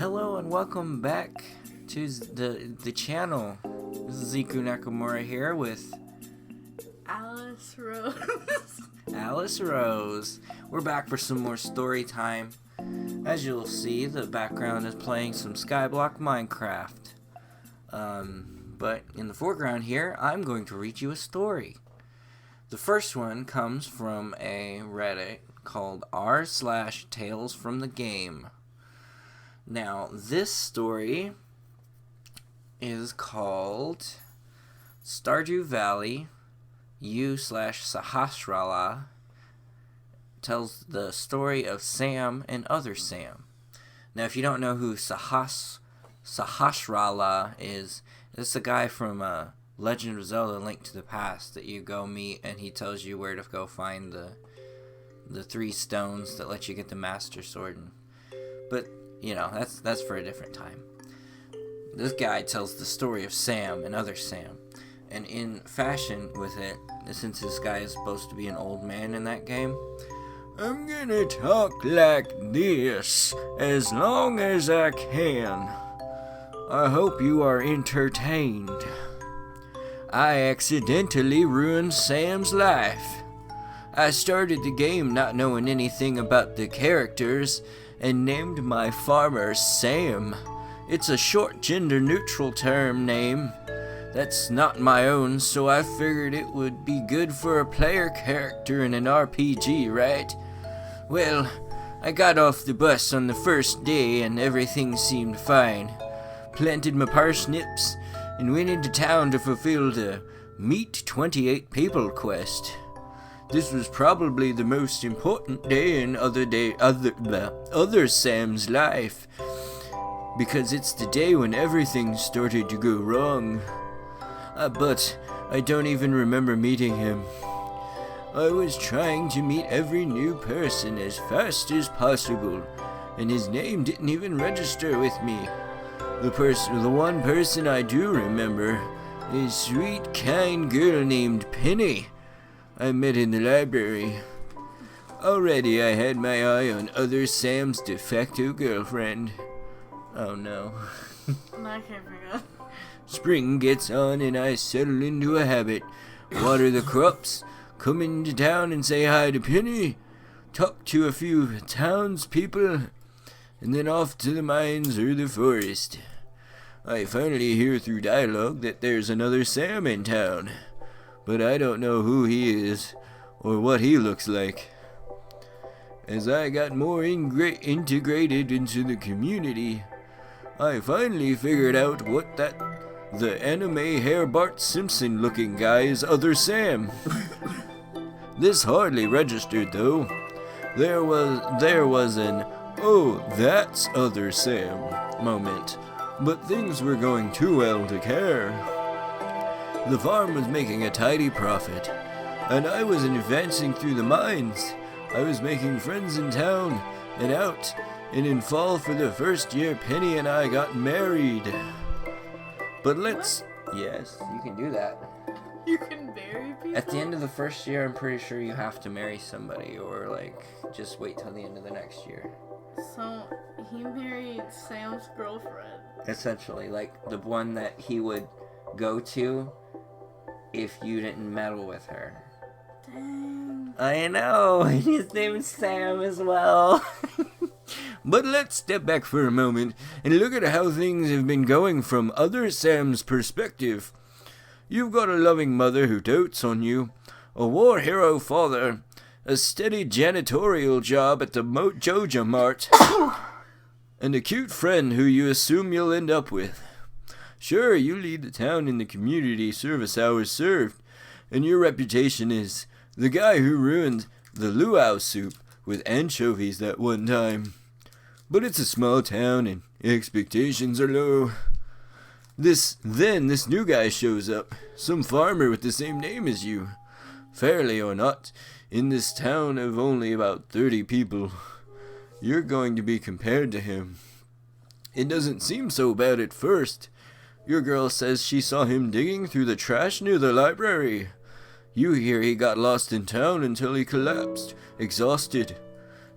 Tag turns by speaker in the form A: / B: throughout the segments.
A: Hello and welcome back to the channel. This is Ziku Nakamura here with
B: Alice Rose.
A: Alice Rose. We're back for some more story time. As you'll see, the background is playing some Skyblock Minecraft. But in the foreground here, I'm going to read you a story. The first one comes from a Reddit called r/talesfromthegame. Now, this story is called Stardew Valley u/Sahasrara tells the story of Sam and other Sam. Now, if you don't know who Sahasrara is, it's a guy from Legend of Zelda: Link to the Past that you go meet, and he tells you where to go find the 3 stones that let you get the Master Sword. But you know, that's for a different time. This guy tells the story of Sam and other Sam. And in fashion with it, since this guy is supposed to be an old man in that game, I'm gonna talk like this as long as I can. I hope you are entertained. I accidentally ruined Sam's life. I started the game not knowing anything about the characters and named my farmer Sam. It's a short gender-neutral term name that's not my own, so I figured it would be good for a player character in an RPG, right? Well, I got off the bus on the first day and everything seemed fine. Planted my parsnips and went into town to fulfill the Meet 28 People quest. This was probably the most important day in other Sam's life, because it's the day when everything started to go wrong. But I don't even remember meeting him. I was trying to meet every new person as fast as possible, and his name didn't even register with me. The one person I do remember is a sweet, kind girl named Penny I met in the library. Already I had my eye on other Sam's de facto girlfriend. Oh no.
B: I can't forget.
A: Spring gets on and I settle into a habit. Water the crops, come into town and say hi to Penny, talk to a few townspeople, and then off to the mines or the forest. I finally hear through dialogue that there's another Sam in town, but I don't know who he is or what he looks like. As I got more integrated into the community, I finally figured out what the anime hair Bart Simpson looking guy is other Sam. This hardly registered though. There was an "oh, that's other Sam" moment, but things were going too well to care. The farm was making a tidy profit, and I was advancing through the mines. I was making friends in town and out, and in fall for the first year, Penny and I got married. But let's... Yes, you can do that.
B: You can marry people?
A: At the end of the first year, I'm pretty sure you have to marry somebody, or just wait till the end of the next year.
B: So, he married Sam's girlfriend.
A: Essentially, the one that he would go to if you didn't meddle with her.
B: Dang.
A: I know, and his name is Sam as well. But let's step back for a moment and look at how things have been going from other Sam's perspective. You've got a loving mother who dotes on you, a war hero father, a steady janitorial job at the Joja Mart, and a cute friend who you assume you'll end up with. Sure, you lead the town in the community service hours served, and your reputation is the guy who ruined the luau soup with anchovies that one time. But it's a small town and expectations are low. This new guy shows up, some farmer with the same name as you. Fairly or not, in this town of only about 30 people, you're going to be compared to him. It doesn't seem so bad at first. Your girl says she saw him digging through the trash near the library. You hear he got lost in town until he collapsed, exhausted,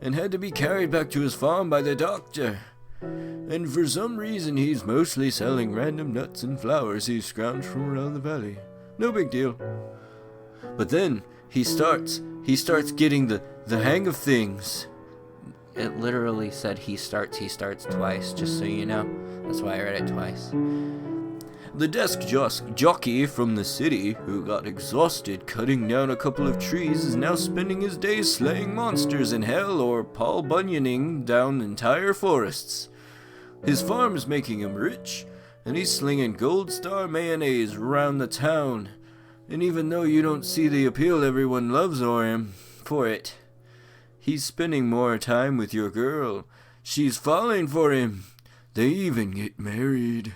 A: and had to be carried back to his farm by the doctor.
C: And for some reason he's mostly selling random nuts and flowers he's scrounged from around the valley. No big deal. But then he starts getting the hang of things.
A: It literally said he starts twice, just so you know. That's why I read it twice.
C: The desk jockey from the city, who got exhausted cutting down a couple of trees, is now spending his days slaying monsters in hell or Paul Bunyaning down entire forests. His farm is making him rich, and he's slinging Gold Star mayonnaise around the town. And even though you don't see the appeal everyone loves him for it, he's spending more time with your girl. She's falling for him. They even get married.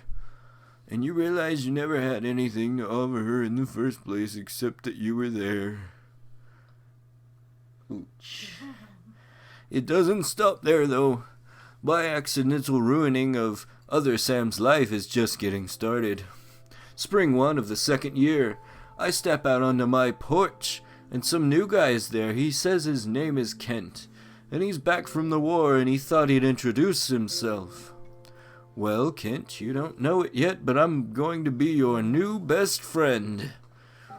C: And you realize you never had anything to offer her in the first place except that you were there. Ouch. It doesn't stop there, though. My accidental ruining of other Sam's life is just getting started. Spring 1 of the second year, I step out onto my porch, and some new guy is there. He says his name is Kent, and he's back from the war, and he thought he'd introduce himself. Well, Kent, you don't know it yet, but I'm going to be your new best friend.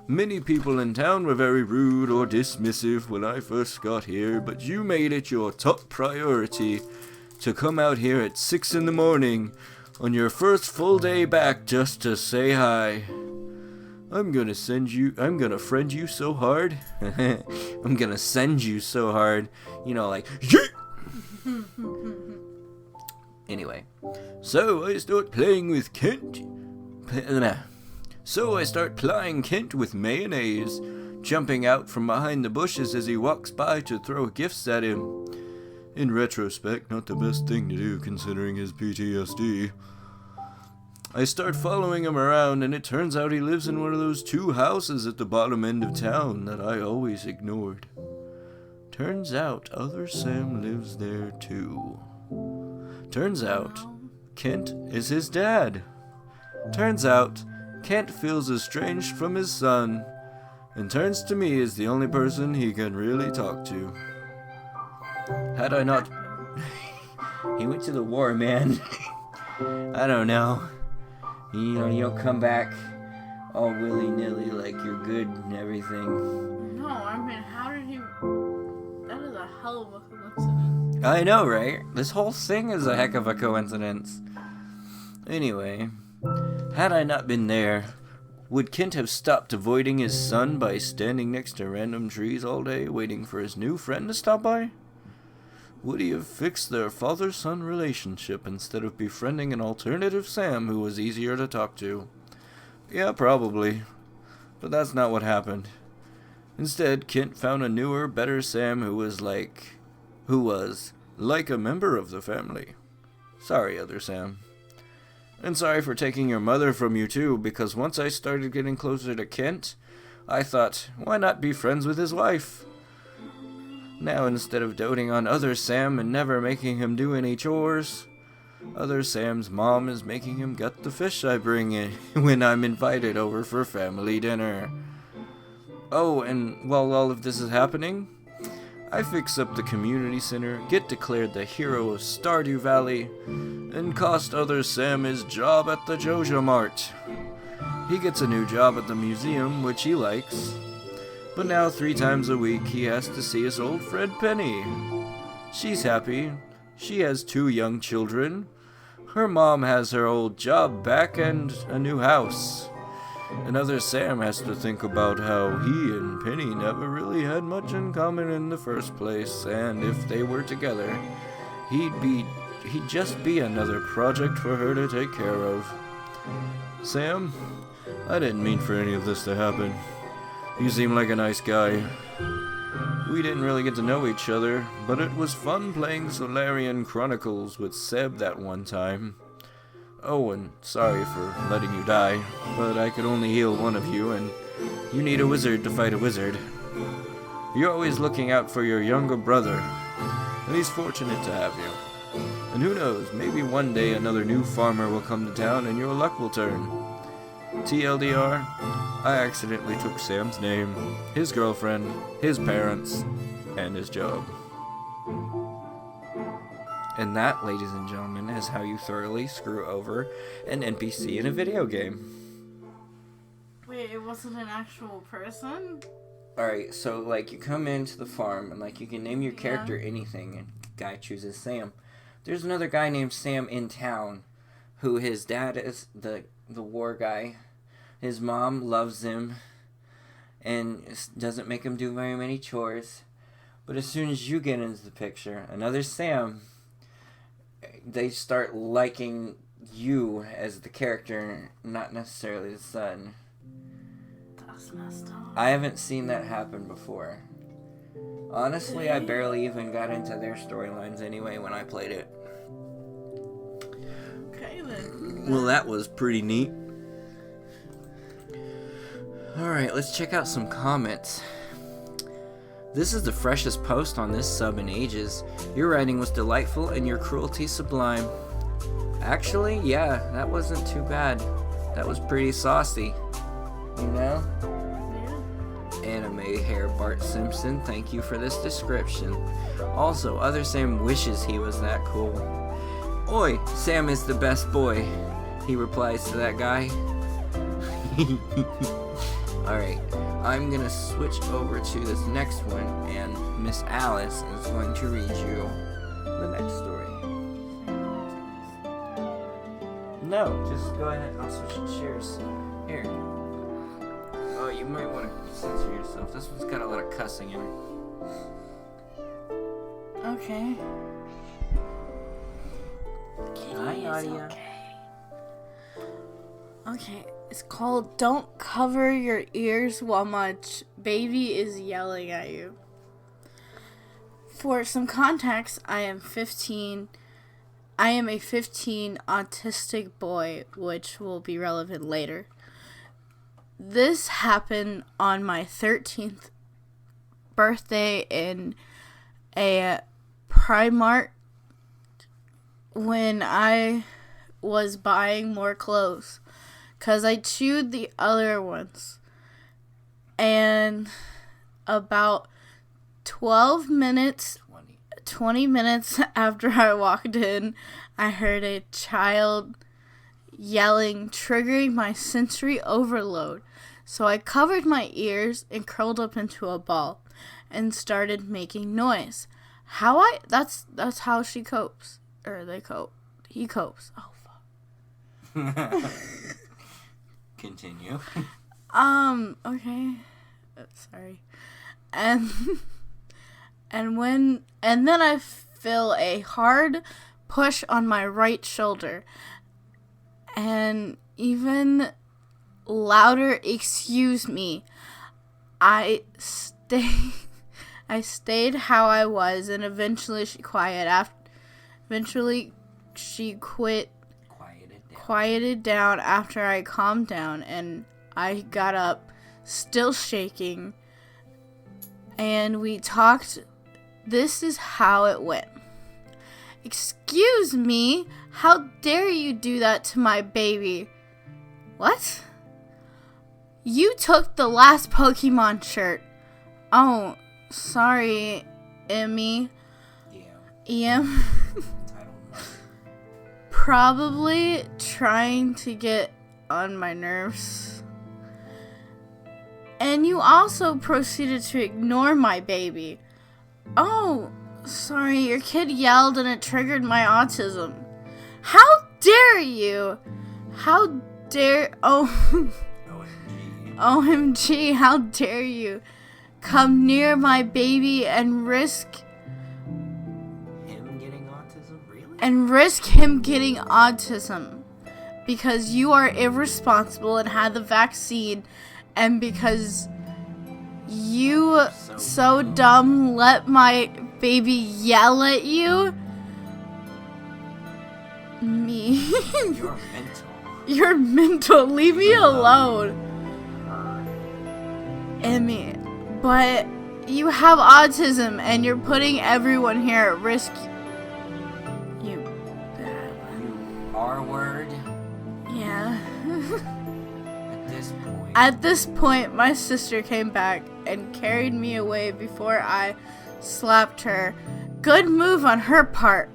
C: Many people in town were very rude or dismissive when I first got here, but you made it your top priority to come out here at 6 in the morning on your first full day back just to say hi. I'm gonna friend you so hard. I'm gonna send you so hard. You know, like, Anyway, so I start playing Kent with mayonnaise, jumping out from behind the bushes as he walks by to throw gifts at him. In retrospect, not the best thing to do considering his PTSD. I start following him around, and it turns out he lives in one of those 2 houses at the bottom end of town that I always ignored. Turns out other Sam lives there too. Turns out Kent is his dad. Turns out Kent feels estranged from his son and turns to me as the only person he can really talk to. Had I not...
A: He went to the war, man. I don't know. You know, you'll come back all willy-nilly like you're good and everything.
B: No, I mean, how did he... That is a hell of a coincidence.
A: I know, right? This whole thing is a heck of a coincidence. Anyway, had I not been there, would Kent have stopped avoiding his son by standing next to random trees all day waiting for his new friend to stop by? Would he have fixed their father-son relationship instead of befriending an alternative Sam who was easier to talk to? Yeah, probably. But that's not what happened. Instead, Kent found a newer, better Sam who was like a member of the family. Sorry, other Sam. And sorry for taking your mother from you too, because once I started getting closer to Kent, I thought, why not be friends with his wife? Now, instead of doting on other Sam and never making him do any chores, other Sam's mom is making him gut the fish I bring in when I'm invited over for family dinner. Oh, and while all of this is happening, I fix up the community center, get declared the hero of Stardew Valley, and cost other Sam his job at the Joja Mart. He gets a new job at the museum, which he likes. But now 3 times a week he has to see his old friend Penny. She's happy. She has 2 young children. Her mom has her old job back and a new house. Another Sam has to think about how he and Penny never really had much in common in the first place, and if they were together, he'd just be another project for her to take care of. Sam, I didn't mean for any of this to happen. You seem like a nice guy. We didn't really get to know each other, but it was fun playing Solarian Chronicles with Seb that one time. Oh, and sorry for letting you die, but I could only heal one of you, and you need a wizard to fight a wizard. You're always looking out for your younger brother, and he's fortunate to have you. And who knows, maybe one day another new farmer will come to town and your luck will turn. TLDR, I accidentally took Sam's name, his girlfriend, his parents, and his job.
C: And that, ladies and gentlemen, is how you thoroughly screw over an NPC in a video game.
B: Wait, it wasn't an actual person?
A: Alright, so, like, you come into the farm, and, like, you can name your character anything, and the guy chooses Sam. There's another guy named Sam in town, who his dad is the war guy. His mom loves him, and doesn't make him do very many chores. But as soon as you get into the picture, another Sam, they start liking you as the character, not necessarily the son.
B: That's messed up.
A: I haven't seen that happen before. Honestly, I barely even got into their storylines anyway when I played it.
B: Okay then.
C: Well, that was pretty neat. Alright, let's check out some comments. This is the freshest post on this sub in ages. Your writing was delightful and your cruelty sublime. Actually, yeah, that wasn't too bad. That was pretty saucy. You know?
B: Yeah.
A: Anime hair Bart Simpson, thank you for this description. Also, other Sam wishes he was that cool. Oi, Sam is the best boy, he replies to that guy. Alright, I'm gonna switch over to this next one, and Miss Alice is going to read you the next story. No, just go ahead, I'll switch chairs. Here. Oh, you might want to censor yourself. This one's got a lot of cussing in it.
B: Okay.
A: Hi, Nadia.
B: Okay, it's called Don't Cover Your Ears While My Baby is Yelling at You. For some context, I am a 15 autistic boy, which will be relevant later. This happened on my 13th birthday in a Primark when I was buying more clothes. Because I chewed the other ones. And about 20 minutes after I walked in, I heard a child yelling, triggering my sensory overload. So I covered my ears and curled up into a ball and started making noise. That's how she copes. Or they cope. He copes. Oh, fuck.
A: Continue.
B: Okay. Sorry. And then I feel a hard push on my right shoulder. And even louder, excuse me. I stayed how I was, and eventually she quieted down after I calmed down, and I got up, still shaking, and we talked. This is how it went. Excuse me, how dare you do that to my baby? What? You took the last Pokemon shirt. Oh, sorry, Emmy. EM. Probably trying to get on my nerves. And you also proceeded to ignore my baby. Oh, sorry, your kid yelled and it triggered my autism. How dare you? How dare... Oh, OMG, how dare you come near my baby and risk him getting autism because you are irresponsible and had the vaccine, and because you so dumb let my baby yell at you. Me.
A: You're mental.
B: You're mental. Leave me alone. Emmy, but you have autism and you're putting everyone here at risk.
A: R-word?
B: Yeah.
A: At
B: At this point, my sister came back and carried me away before I slapped her. Good move on her part.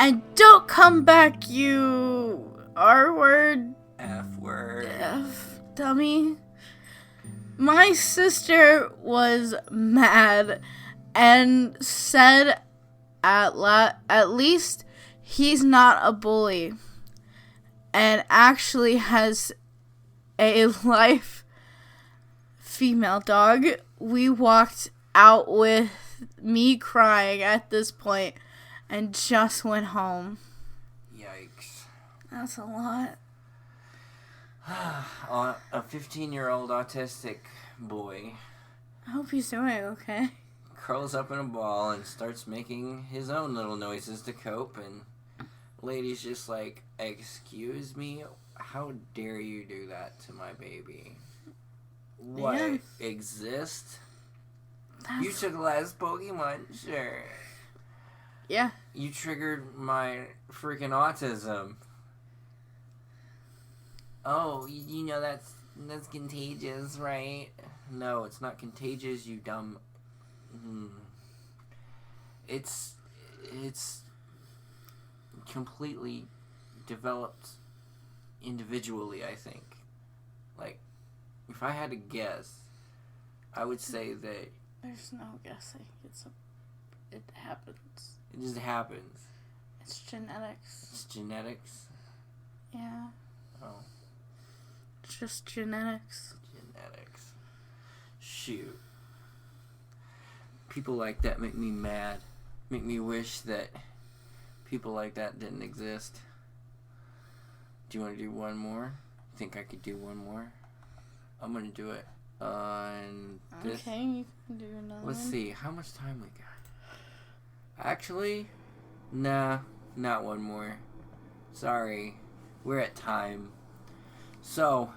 B: And don't come back, you R word.
A: F word.
B: F dummy. My sister was mad and said at least he's not a bully and actually has a live female dog. We walked out with me crying at this point and just went home.
A: Yikes.
B: That's a lot.
A: A 15-year-old autistic boy
B: I hope he's doing okay.
A: curls up in a ball and starts making his own little noises to cope, and lady's just like, excuse me, how dare you do that to my baby? What?
B: Yeah.
A: Exist? You took the last Pokemon? Sure.
B: Yeah.
A: You triggered my freaking autism. Oh, you know that's contagious, right? No, it's not contagious, you dumb... It's completely developed individually, I think. Like, if I had to guess, I would say that
B: There's no guessing. It happens.
A: it just happens.
B: It's genetics.
A: It's genetics.
B: Yeah.
A: Oh,
B: It's just genetics.
A: genetics. Shoot. People like that make me mad. Make me wish that people like that didn't exist. Do you want to do one more? Think I could do one more? I'm gonna do it on this.
B: Okay, you can do another
A: Let's
B: one.
A: see, how much time we got? Actually, nah, not one more. Sorry, we're at time. So,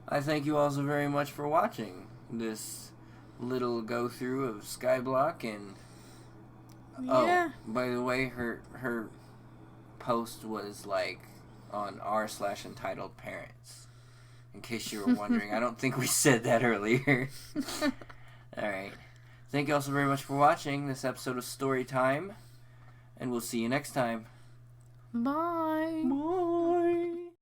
A: I thank you all so very much for watching this little go through of Skyblock, and
B: Yeah.
A: oh, by the way, her post was like on r/entitledparents. In case you were wondering, I don't think we said that earlier. Alright. Thank you all so very much for watching this episode of Storytime, and we'll see you next time.
B: Bye.
A: Bye.